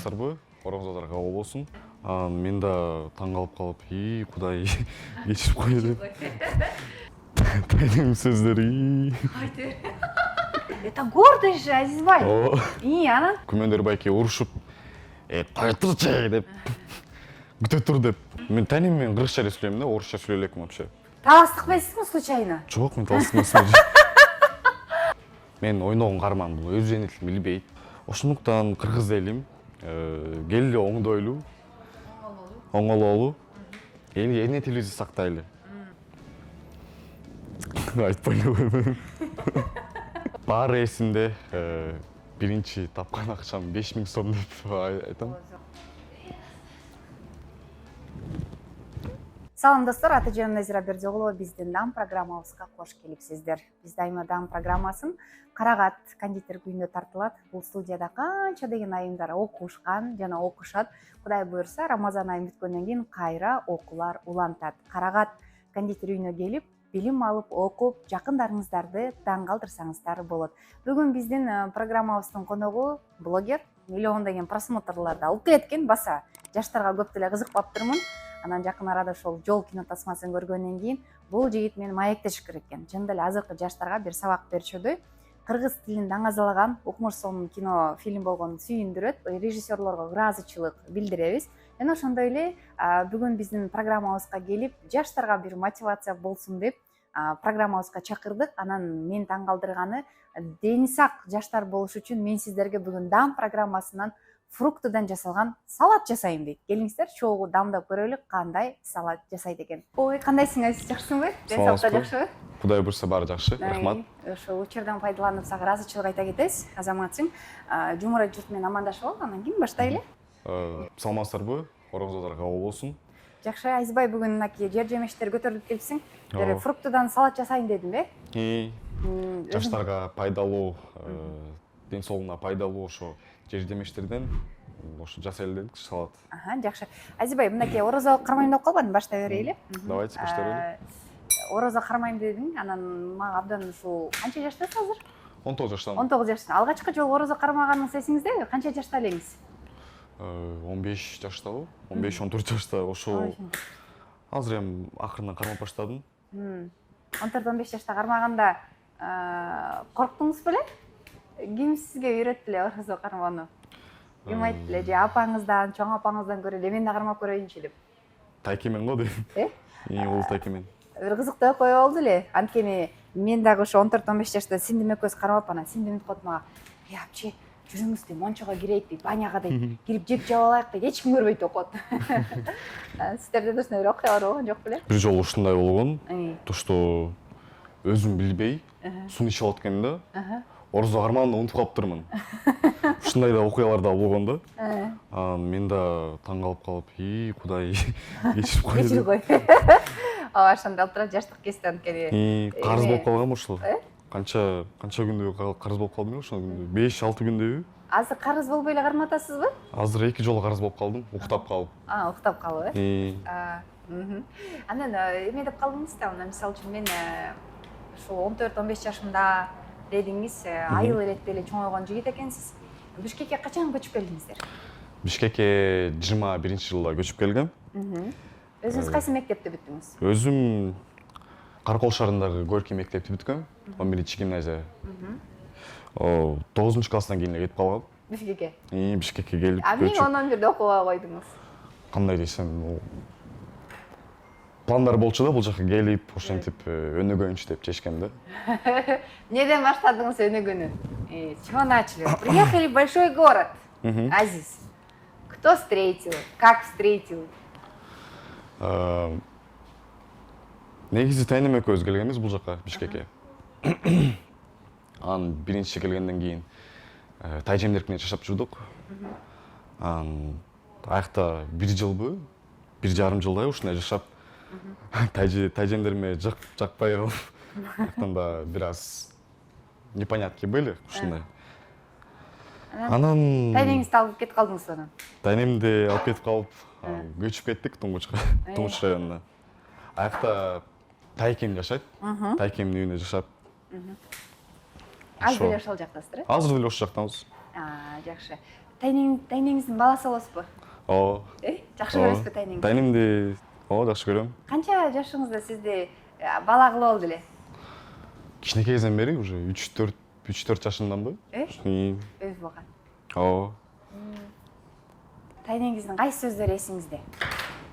саламатсыздарбы? Орозаларга кабыл болсун. Мен да таң калып калып, Кудай кечирип кой деп. Тайдын сөздөрү. Кайтыр. Это гордость же, Азизбай. Анан? Күмөндөр байке урушуп, кайтырчы деп. Күтө тур деп. Мен таним мен кыргызча эле сүйлөйм да, орусча сүйлөй элекмин вообще. Таластык эмессизби случайно? Жок, мен таластык эмесмин. Мен ойногон карман бул өз эне тилин билбейт. Ошондуктан кыргыз элим келди оңдойлуу, оңололуу, элге эне тилибизди сактайлы. Айтпай койбойм. Баары эсимде, биринчи тапкан акчам 5000 сом деп айтам. Салам достор, Атажан Назира Бердиоğlu биздин дам программабызга кош келипсиздер. Биз дайыма дам программасын Карагат кондитер күйүнө тартылат. Бул студияда канча деген айымдар окушкан жана окушат. Кудай буюрса, Рамазан айы бүткөндөн кийин кайра окуулар улантат. Карагат кондитер үйүнө келип, билим алып, окуп, жакындарыңыздарды таң калтырсаңыздар болот. Бүгүн биздин программабыздын коногу блогер, миллиондогон просмотрларды алып келеткен, баса жаштарга көп деле кызыкпаптырмын. Анан жакын арада ошол жол кино тасмасын көргөндөн кийин бул жигит менен маектеши керек экен. Чын деле азыркы жаштарга бир сабак берчүдөй. Кыргыз тилин даңазалаган Укмурсон кино фильм болгон сүйүндүрөт. Режиссерлорго ыраазычылык билдиребиз. Жана ошондой эле бүгүн биздин программабызга келип, жаштарга бир мотивация болсун деп программабызга чакырдык. Анан мен таң калтырганы, дени сак жаштар болуш үчүн мен сиздерге бүгүн дам программасынан фруктудан жасалган салат жасайм дейт. Келиңиздер, чогуу дамдап көрөлү кандай салат жасайт экен. Ой, кандайсың, Азиз, жакшысыңбы? Ден саукта жакшыбы? Кудай буйрса баары жакшы, рахмат. Ошо учурдан пайдаланып сага ыраазычылык айта кетебиз. Азаматсың. Жумурат журт менен амандашып алып, анан кийин баштайлы. Саламатсыздарбы? Орозаларга кабыл болсун. Жакшы, Азизбай, бүгүн мынакей жер жемиштер көтөрүлүп келипсиң. Фруктудан салат жасайын дедимби? Жаштарга пайдалуу, ден соолугуна пайдалуу ошо жер жемиштерден ошо жасайлы дедик, салат. Жакшы. Азизбай, мынакей орозо кармайм деп калбадың, баштай берели. Давайте баштай берели. Орозо кармайм дедиң, анан мага абдан ушул канча жаштасың азыр? 19 жаштамын. 19 жаштасың. Алгачкы жолу орозо кармаганың эсиңиздеби? Канча жашта элеңиз? 15 жаштабы? 15-14 жашта ошол. Азыр эми акырынан кармап баштадым. 14-15 жашта кармаганда корктуңуз беле? Ким сизге үйрөттү эле орозо кармоону? Ким айтты эле, же апаңыздан, чоң апаңыздан көрөлү, мен да кармап көрөйүнчү деп? Тайкемен го дейм. Улуу тайкемен. Бир кызыктуу окуя болду эле. Анткени мен дагы ошо 14-15 жашта сиңдим экөөбүз кармап, анан сиңдим айтып атмага, апчи, жүрүңүз дейм, мончого кирейик дейт, баняга дейт, кирип жеп жеп алайык дейт, эч ким көрбөйт окот. Сиздерде да ушундай бир окуялар болгон жок беле? Бир жолу ушундай болгон, то что өзүм билбей сууну ичип алып аткем да, орозо кармаганда унутуп калыптырмын. Ушундай да окуялар да болгон да. Мен да таң калып, Кудай кечирип кой. Кечирип кой. Ошондой алып турат, жаштык кести анткени. Карыз болуп калгам ушул. Канча күндө карыз болуп калдым ошол күндө? 5-6 күндөбү? Азыр карыз болбой эле карматасызбы? Азыр 2 жолу карыз болуп калдым, уктап калып. Уктап калып, Анан эме деп калдыңыз да, мисалы үчүн мен ушул 14-15 жашымда дедиңиз, айыл эретте эле чоңойгон жигит экенсиз. Бишкекке качан көчүп келдиңиздер? Бишкекке 21-жылда көчүп келгем. Өзүңүз кайсы мектепти бүттүңүз? Өзүм Каракол шаарындагы Горький мектепти бүткөм, 11-чи гимназия. 9-класстан кийин эле кетип калгам. Бишкекке? Бишкекке келип көчүп. Эмне 11-де окууга койдуңуз? Кандай десем, пландар болчу да, бул жака келип, ошентип өнөгөнчү деп чечкем да. Неден баштадыңыз өнөгөнү? Чего начали? Приехали в большой город, Азиз. Кто встретил? Как встретил? Негизи тайнем экөөбүз келгенбиз бул жака, Бишкекке. Анан биринчи келгенден кийин тайжемдер менен жашап жүрдүк. Аякта 1 жылбы, 1,5 жылдай ушундай жашап, тайжемдериме жакпай калып, аяктан да бир аз непонятки были ушундай. Анан тайнеңизди алып кетип калдыңыз анан? Тайнемди алып кетип калып, көчүп кеттик Туңгучка, Туңгуч районуна. Аякта тайкем жашайт, тайкемдин үйүндө жашап. Азыр деле ошол жактасыздар, Азыр деле ошол жактабыз. Жакшы. тайнеңиздин баласы болосузбу? ооба. Жакшы көрөсүзбү тайнеңизди? Тайнимди ооба жакшы көрөм. Канча жашыңызда сизди бала кылып алды эле? Кичинекей кезден бери уже 3-4 жашымданбы? Өз болгон. Ооба. Тайнеңиздин кайсы сөздөрү эсиңизде?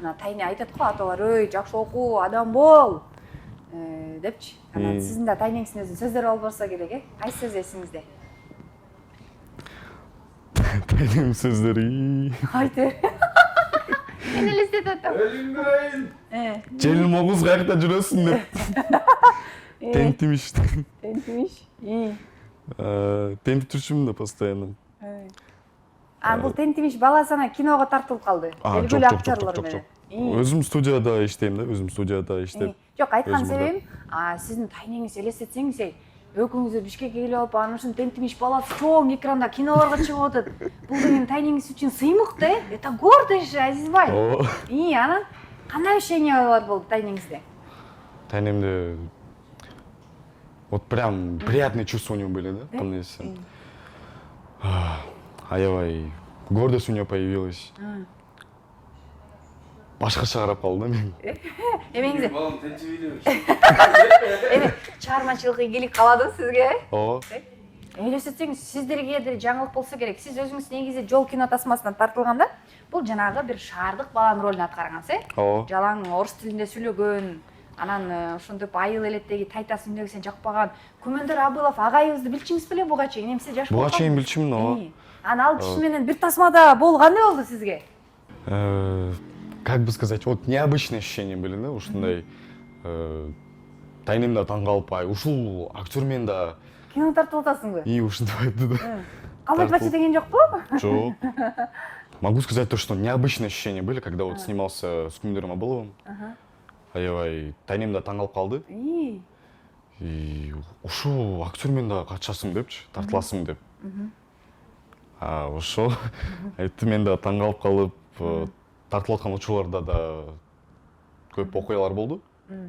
Мына тайне айтат го аталар, "Ой, жакшы окуу, адам бол" депчи. Анан сиздин да тайнеңиздин өзүнүн сөздөрү болбосо керек, Кайсы сөз эсиңизде? Тайним сөздөрү. Айтыр. Мен элестетип атам. Желим огуз каякта жүрөсүң деп. Тентимиш. Тентимиш. Тентип жүрчүмүн да постоянно. Бул тентимиш баласына киного тартылып калды. Белгилүү актерлор менен. Өзүм студияда иштейм да, өзүм студияда иштеп. Жок, айткан себебим, сиздин тайнеңиз элестетсеңиз, экөөңүздөр Бишкекке келип алып, анан ушун тентимиш баласы чоң экранда кинолорго чыгып атат. Бул деген тайнеңиз үчүн сыймык да, это гордость, Азизбай. Анан кандай ощущениялар болду тайнеңизде? Тайнемде вот прям приятные чувства у него были, да, полностью. Аябай гордость у него появилась. Башкача карап калды да мен. Эмеңиз балам тентибейди. Чыгармачылык ийгилик каалады сизге? Ооба. Элестетсеңиз, сиздерге деле жаңылык болсо керек. Сиз өзүңүз негизи жол кино тасмасынан тартылганда, бул жанагы бир шаардык баланын ролун аткаргансыз, Ооба. Жалаң орус тилинде сүйлөгөн, анан ошентип айыл элеттеги тайтасы үндөг сен жакпаган. Күмөндөр Абылов агайыбызды билчиңиз беле буга чейин? Эмсе жаш болгон? Буга чейин билчимин, ооба. Анан ал киши менен бир тасмада кандай болду сизге? Как бы сказать, вот необычные ощущения были, да, ушундай тайным да таң калып, ушул актермен да Кино тартып атасыңбы? ушинтип айтты да. Калбатпачы деген жокпу? Жок. Могу сказать то, что необычные ощущения были, когда вот снимался с Күмөндөр Абыловым. Аябай тайным да таң калып калды. И ушул актермен да катышасың депчи, тартыласың деп. Ошол айтты, мен да таң калып калып, тартылып аткан учурларда да көп окуялар болду.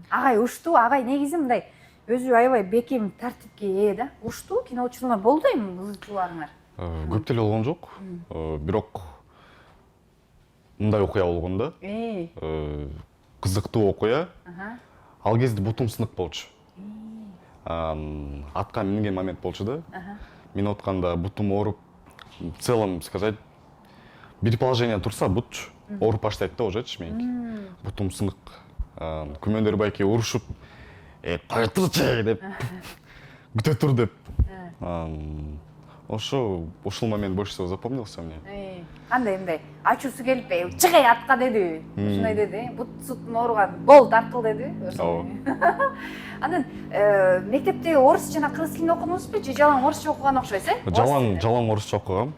Агай ушту, агай негизи мындай өзү аябай бекем тартипке ээ да. Ушту, кино учурлар болду эми узчуларыңар? Көп деле болгон жок. Бирок мындай окуя болгон да. Кызыктуу окуя. Ал кезде бутум сынык болчу. Атка минген момент болчу да. Мен атканда бутум ооруп, в целом сказать, бир положение турса бутчу. Ооруп баштайт да ожечи меники. Бутум сынык. Күмөндөр байке урушуп, кой турчу деп, күтө тур деп. Ошол момент больше всего запомнился мне. Кандай мындай ачуусу келип, чыгай атка деди. Ушундай деди, бут суттун ооруган, бол тартыл деди. Анан мектепте орус жана кыргыз тилин окудуңузбу же жалаң орусча окуган окшойсуз, Жалаң орусча окугам.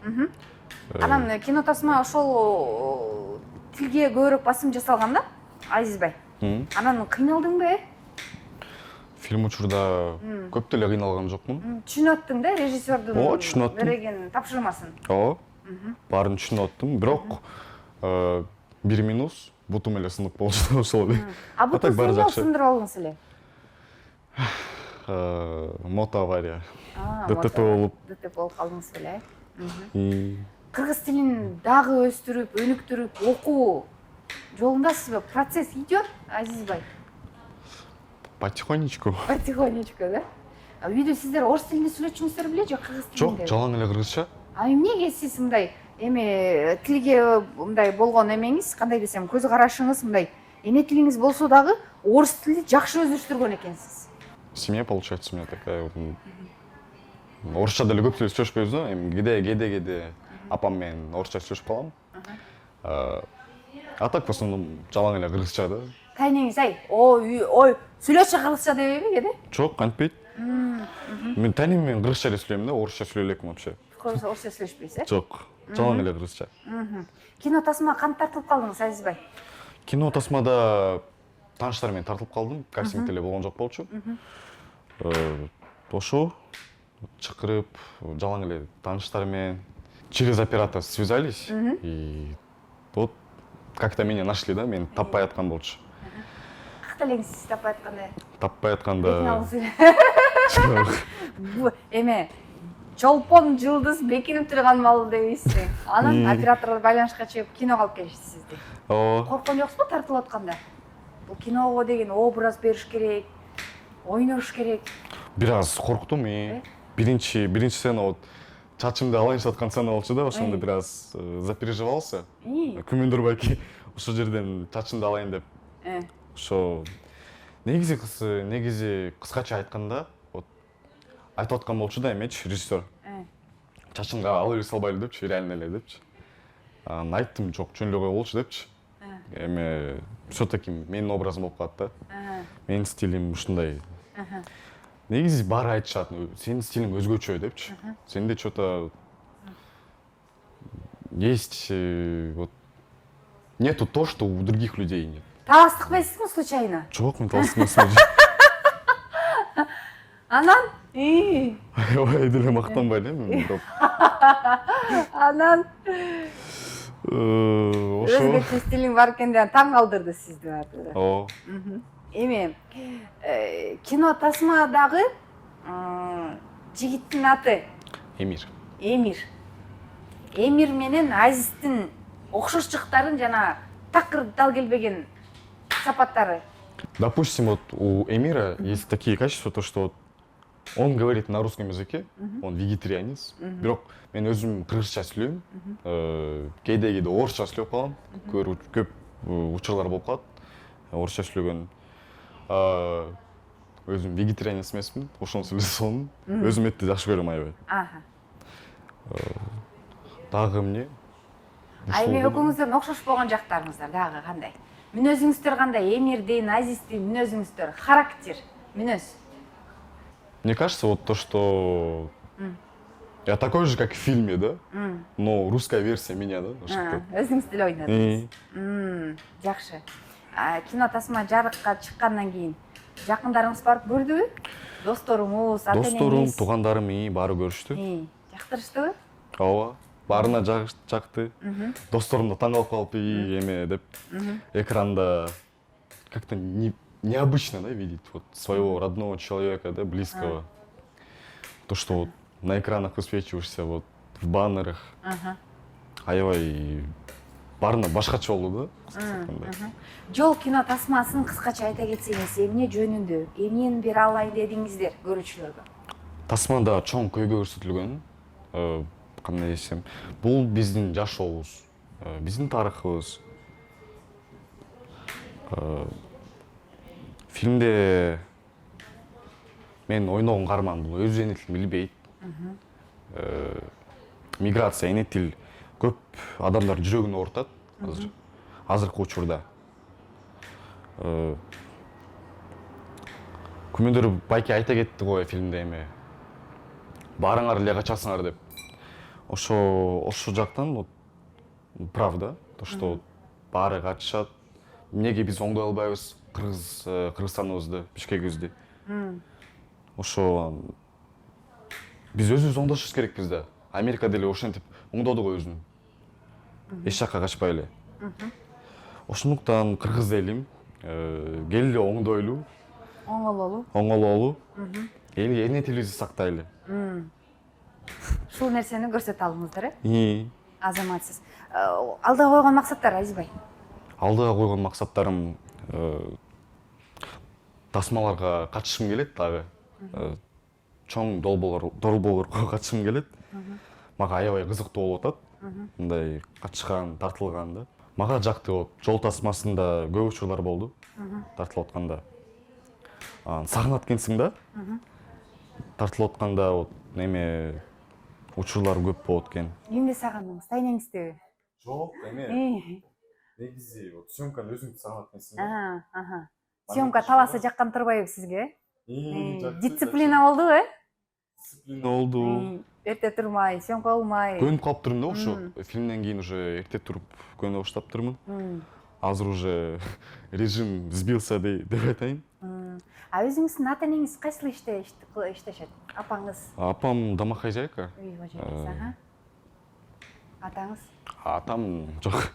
Анан кино тасма ошол тилге көбүрөөк басым жасалган да, Азизбай. Анан кыйналдыңбы? Фильм учурда көп деле кыйналган жокмун. Түшүнүп аттың да режиссердун берген тапшырмасын? Ооба. Баарын түшүнүп аттым, бирок бир минус бутум эле сынып болчу ошол эле. Бутум сындырып сындырып алдыңыз эле? Мото авария. ДТП болуп калдыңыз беле? Кыргыз тилин дагы өстүрүп, өнүктүрүп окуу жолундасызбы? Процесс идет, Азизбай? Потихонечку. Потихонечку, да? Үйдө сиздер орус тилинде сүйлөчүңүздөр беле же кыргыз тилинде? Жок, жалаң эле кыргызча. Эмнеге сиз мындай эми тилге мындай болгон эмеңиз, кандай десем, көз карашыңыз мындай эне тилиңиз болсо дагы орус тилди жакшы өздөштүргөн экенсиз? Семья, получается, у меня такая. Орусча деле көп деле сүйлөшпөйбүз да, эми кээде апам менен орусча сүйлөшүп калам. А так в основном жалаң эле кыргызча да. Тайнеңиз ой, сүйлөшчү кыргызча дебейби кээде? Жок, кантпейт. Мен тайнем менен кыргызча эле сүйлөйм да, орусча сүйлөй элекмин вообще. Орусча сүйлөшпөйсүз, Жок, жалаң эле кыргызча. Кино тасма кантип тартылып калдыңыз, Азизбай? Кино тасмада тааныштар менен тартылып калдым, кастинг деле болгон жок болчу. Ошо чакырып, жалаң эле тааныштар менен через оператора связались и вот как-то меня нашли, да, мен таппай аткан болчу. Каяктан элеңиз таппай атканда? Таппай атканда. Эме чолпон жылдыз бекинип турган малы дейсиң. Анан операторлор байланышка чыгып киного алып келишти сизди. Ооба. Корккон жоксузбу тартылып атканда? Бул киного деген образ бериш керек, ойнош керек. Бир аз корктум. Биринчи сцена вот чачымды алайын жаткан сцена болчу да, ошондо бир аз запереживался. Күмүндүр балки ошол жерден чачымды алайын деп. Ошо негизи кыскача айтканда, вот айтып аткан болчу да эмечи режиссер. Чачымга ала эле салбайлы депчи, реально эле депчи. Анан айттым, жок, жөн эле койгулчу депчи. Эми все-таки менин образым болуп калат да. Менин стилим ушундай. Негизи баары айтышат, сенин стилиң өзгөчө депчи. Сенде что-то есть, вот нету то, что у других людей нет. Таластыкпайсызбы случайно? Жок, мен таластыкмасым. Анан? Ой, деле мактанбай элем. Анан Ошо. өзгөчө стилиң бар экен деп таң калдырды сизди. Ооба. Эми кино тасмадагы жигиттин аты Эмир. Эмир менен Азиздин окшоштуктарын жана такыр дал келбеген сапаттары. Допустим, вот у Эмира есть такие качества, то что вот он говорит на русском языке, он вегетарианец. Бирок мен өзүм кыргызча сүйлөйм, кээде орусча сүйлөп калам. Көп учурлар болуп калат. Орусча сүйлөгөн. Өзүм вегетарианец эмесмин, ошону сүйлөй салам. Өзүм этти жакшы көрөм аябай. Дагы эмне? Эми экөөңүздөрдүн окшош болгон жактарыңыздар дагы кандай? Мүнөзүңүздөр кандай? Эмирдин, Азиздин мүнөзүңүздөр, характер, мүнөз. Мне кажется, вот то, что я такой же, как в фильме, да? Но русская версия меня, да? Өзүңүз деле ойнодуңуз. Жакшы. Кино тасма жарыкка чыккандан кийин жакындарыңыз барып көрдүбү? Досторуңуз, ата-энеңиз? Досторум, туугандарым баары көрүштү. Жактырыштыбы? Ооба. Баарына жакты. Досторум да таң калып калып, эме деп экранда как-то необычно, да, видеть вот своего родного человека, да, близкого. То, что вот на экранах высвечиваешься, вот в баннерах. Аябай баарына башкача болду да. Жол кино тасмасын кыскача айта кетсеңиз, эмне жөнүндө, эмнени бере алайын дедиңиздер көрүүчүлөргө? Тасмада чоң көйгөй көрсөтүлгөн. Кандай десем, бул биздин жашообуз, биздин тарыхыбыз. Фильмде мен ойногон каарман бул өз эне тилин билбейт. Миграция, эне тил көп адамдар жүрөгүн оорутат азыркы учурда. Күмүндөр байке айта кетти го фильмде эме. Баарыңар эле качасыңар деп. Ошо жактан правда, то что баары качышат. Эмнеге биз оңдой албайбыз Кыргызстаныбызды, Бишкегибизди. Ошо биз өзүбүз оңдошубуз керекпиз да. Америка деле ошентип оңдоду го өзүн. Эч жакка качпай эле. Ошондуктан кыргыз элим келе оңдойлу, оңололу, элге эне тилибизди сактайлы. Ушул нерсени көрсөтө алдыңыздар, Азаматсыз. Алдыга койгон максаттар, Азизбай? Алдыга койгон максаттарым тасмаларга катышкым келет дагы. Чоң долбоорлорго катышкым келет. Мага аябай кызыктуу болуп атат. Мындай катышкан, тартылган да. Мага жакты болот. Жол тасмасында көп учурлар болду. Тартылып атканда. Сагынат экенсиң да. Тартылып атканда вот неме учурлар көп болот экен. Эмне сагындыңыз? Тайнеңиздеби? Жок, эме. Негизи вот съемканы өзүң сагынат экенсиң. Съемка таласа жаккан турбайбы сизге? Дисциплина болдубу, Дисциплина болду. Эрте турмай, съемка кылмай. Көнүп калыптырмын да ошо. Фильмден кийин уже эрте туруп көнө баштаптырмын. Азыр уже режим сбился деп айтайын. Өзүңүздүн ата-энеңиз кайсыл иште иштешет? Апаңыз? Апам домохозяйка. Атаңыз? Атам жок.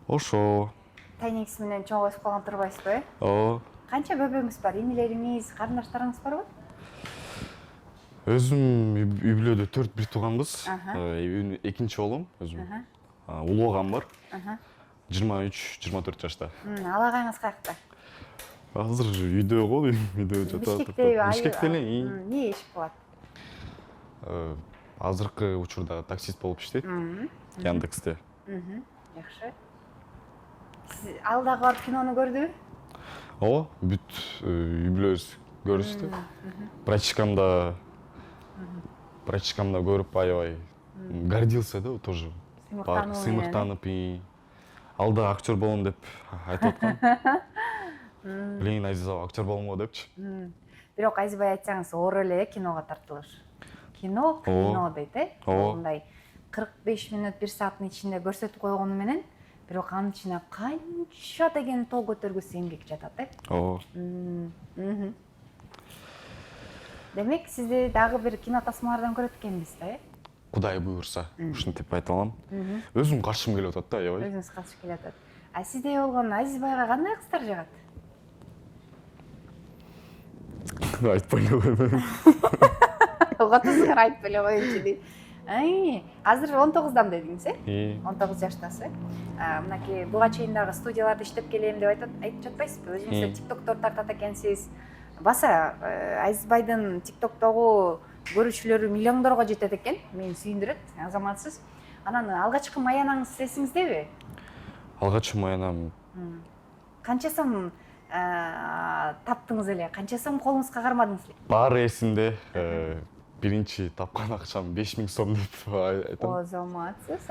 Ошо. Тайнеңиз менен чоң өсүп калган турбайсызбы? Ооба. Канча бөбөңүз бар? Инилериңиз, карындаштарыңыз барбы? Өзүм үй бүлөдө 4 бир тууганбыз. Экинчи оолум өзүм. Улуу агам бар. 23-24 жашта. Ал агаңыз каякта? Азыр үйдө го, үйдө жатып атат. Бишкекте эле. Эмне иш кылат? Азыркы учурда таксист болуп иштейт. Яндексте. Жакшы. Сиз алдагы барып кинону көрдүбү? Ооба, бүт үй бүлөбүз көрүштү. Прачкам да көрүп аябай гордился да тоже. Сыймыктанып, алда актер болом деп айтып аткан. Блин, Азизова актер болмоо депчи. Бирок Азизбай айтсаңыз, оор эле киного тартылыш. Кино дейт, мындай 45 мүнөт, 1 сааттын ичинде көрсөтүп койгону менен, бирок анын ичине канча деген тоо көтөргүс эмгек жатат, Ооба. Демек, сизди дагы бир кино тасмалардан көрөт экенбиз да, Кудай буйрса, ушинтип айта алам. Өзүм каршым келип атат да, аябай. Өзүңүз каршы келип атат. А сизде болгон Азизбайга кандай кыздар жагат? Айтпай эле койбойм. Угатасыңар, айтпай эле коеюнчу дейт. Азыр 19дам дедиңиз, 19 жаштасыз. Мынакей буга чейин дагы студияларда иштеп келем деп айтып жатпайсызбы? Өзүңүз тиктоктор тартат экенсиз. Баса Азизбайдын тиктоктогу көрүүчүлөрү миллиондорго жетет экен. Мени сүйүндүрөт, азаматсыз. Анан алгачкы маянаңыз эсиңиздеби? Алгачкы маянам Канча сом таптыңыз эле? Канча сом колуңузга кармадыңыз эле? Баары эсимде. Биринчи тапкан акчам 5000 сом деп айтам. Азаматсыз,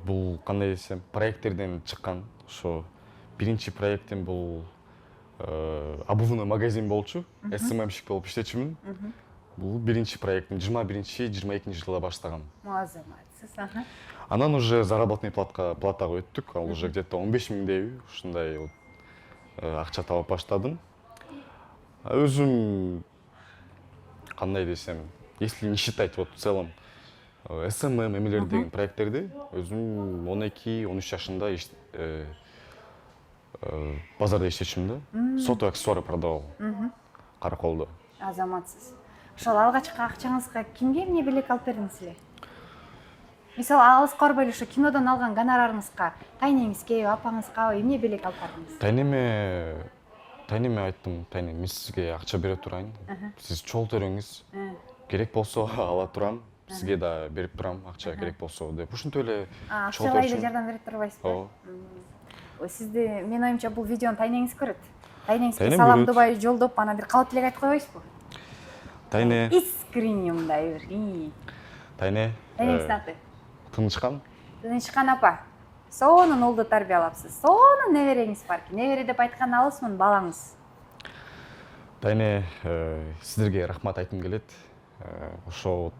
Бул кандай десем, проекттерден чыккан. Ошо биринчи проектим бул обувной магазин болчу. СММщик болуп иштечүмүн. Бул биринчи проектим 21-22 жылда баштагам. Азаматсыз, Анан уже заработный платага өттүк. Ал уже где-то 15 миңдей ушундай акча табып баштадым. Өзүм кандай десем, если не считать вот в целом SMM эмелер деген проекттерди, өзүм 12-13 жашында базарда иштечүмүн да. Сотовый аксессуары продавал. Караколдо. Азаматсыз. Ошол алгачкы акчаңызга кимге эмне белек алып бердиңиз эле? Мисалы, алыска барбай эле ошо кинодон алган гонорарыңызга тайнеңизге, апаңызга эмне белек алып бардыңыз? Тайнеме айттым, тайне, мен сизге акча бере турайын. Сиз чогуу төрөңүз. Керек болсо ала турам, сизге да берип турам, акча керек болсо деп. Ушинтип эле акчалай да жардам берип турбайсызбы? Сизди, менин оюмча, бул видеону тайнеңиз көрөт. Тайнеңизге саламдабай жолдоп, анан бир калп элек айтып койбойсузбу? Тайне. Искренне мындай бир. Тайне. Тайнеңиздин аты? Тынычкан. Тынычкан апа. Сонун улду тарбиялапсыз. Сонун небереңиз бар. Небере деп айткан алысмын, балаңыз. Тайне, сиздерге рахмат айтым келет. Ошо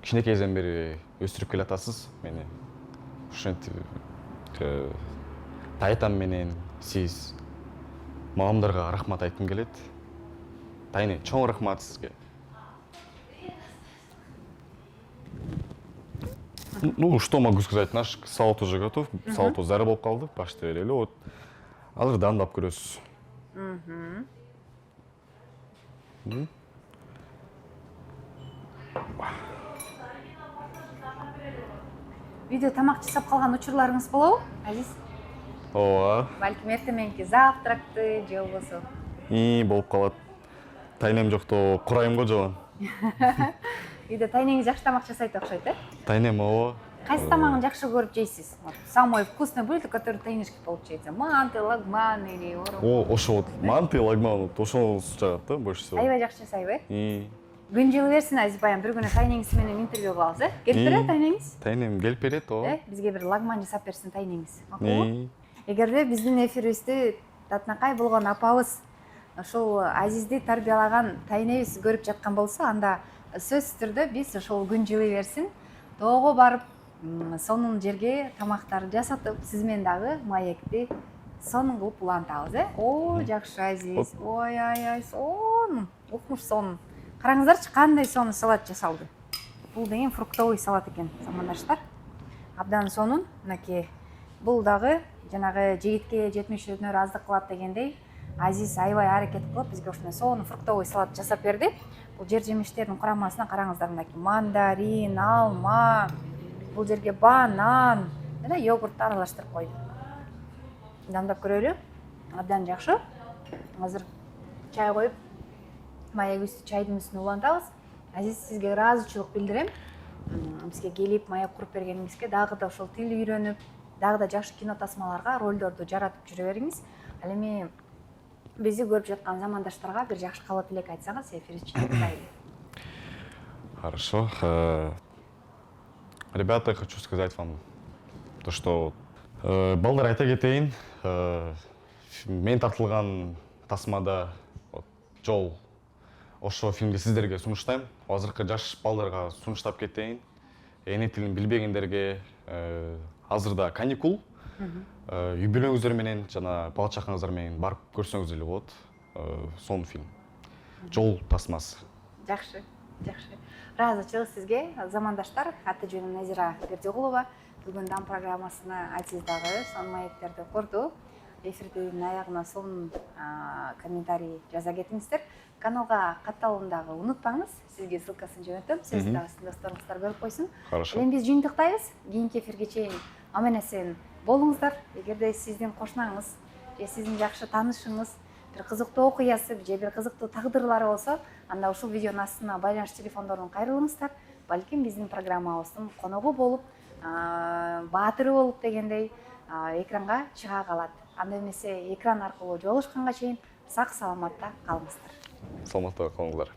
кичинекейден бери өстүрүп келатасыз мени. Ошентип тайтам менен сиз мамамдарга рахмат айтым келет. Тайне, чоң рахмат сизге. Ну, что могу сказать, наш салат уже готов, салат зары болуп калды, башта эле вот. Азыр дандап көрөсүз. Үйдө тамак жасап калган учурларыңыз болобу, Азиз? Ооба. Балким эртеменки завтракты же болбосо. Болуп калат. Тайнем жокто курайым го жаман. Үйдө тайнеңиз жакшы тамак жасайт окшойт, Тайнем ооба. Кайсы тамагын жакшы көрүп жейсиз? Самый вкусный блюдо, которое тайнешке получается. Манты, лагман или ору. Ошо вот манты, лагман, ошону жагат да больше всего. Аябай жакшы жасайбы? Күн жылы берсин, Азизбайым, бир күнү тайнеңиз менен интервью кылабыз, Келип берет тайнеңиз? Тайнем келип берет, ооба. Бизге бир лагман жасап берсин тайнеңиз. Макулбу? Эгерде биздин эфирибизди татынакай болгон апабыз ошол Азизди тарбиялаган тайнебиз көрүп жаткан болсо, анда сөзсүз түрдө биз ошол күн жылы берсин тоого барып, сонун жерге тамактарды жасатып, сиз менен дагы маекти сонун кылып улантабыз, О, жакшы Азиз. Ой, сонун. Укмуш сонун. Караңыздарчы, кандай сонун салат жасалды. Бул деген фруктовый салат экен, замандаштар. Абдан сонун. Мынакей, бул дагы жанагы жигитке жетмиш өнөр аздык кылат дегендей, Азиз аябай аракет кылып бизге ушундай сонун фруктовый салат жасап берди. Бул жер жемиштердин курамасына караңыздар, мынакей мандарин, алма, бул жерге банан жана йогуртту аралаштырып койду. Дамдап көрөлү. Абдан жакшы. Азыр чай коюп, маек чайдын үстүнө улантабыз. Азиз, сизге ыраазычылык билдирем. Бизге келип маек куруп бергениңизге, дагы да ошол тил үйрөнүп, дагы да жакшы кино тасмаларга ролдорду жаратып жүрө бериңиз. Ал эми бизди көрүп жаткан замандаштарга бир жакшы каалоо тилек айтсаңыз, эфирибиз чыгайын. Хорошо. Ребята, хочу сказать вам то, что балдар айта кетейин, мен тартылган тасмада жол ошо фильмди сиздерге сунуштайм. Азыркы жаш балдарга сунуштап кетейин. Эне тилин билбегендерге азырда каникул. Үй бүлөңүздөр менен жана бала чакаңыздар менен барып көрсөңүз эле болот. Сонун фильм. Жол тасмасы. Жакшы, жакшы. Ыраазычылык сизге, замандаштар. Аты жөнүм Назира Бердиогулова. Бүгүн Дам программасына Азиз дагы сонун маектерди курду. Эфирдин аягына сонун комментарий жаза кетиңиздер. Каналга катталуундагы унутпаңыз. Сизге ссылкасын жөнөтөм. Сиз дагы досторуңуздар көрүп койсун. Хорошо. Эми биз жыйынтыктайбыз. Кийинки эфирге чейин аман-эсен болуңуздар. Эгерде сиздин кошунаңыз же сиздин жакшы таанышыңыз бир кызыктуу окуясы же бир кызыктуу тагдырлары болсо, анда ушул видеонун астына байланыш телефондорун кайрылыңыздар. Балким биздин программабыздын коногу болуп, баатыры болуп дегендей экранга чыга калат. Анда эмесе экран аркылуу жолугушканга чейин сак саламатта калыңыздар. Саламатта калыңыздар.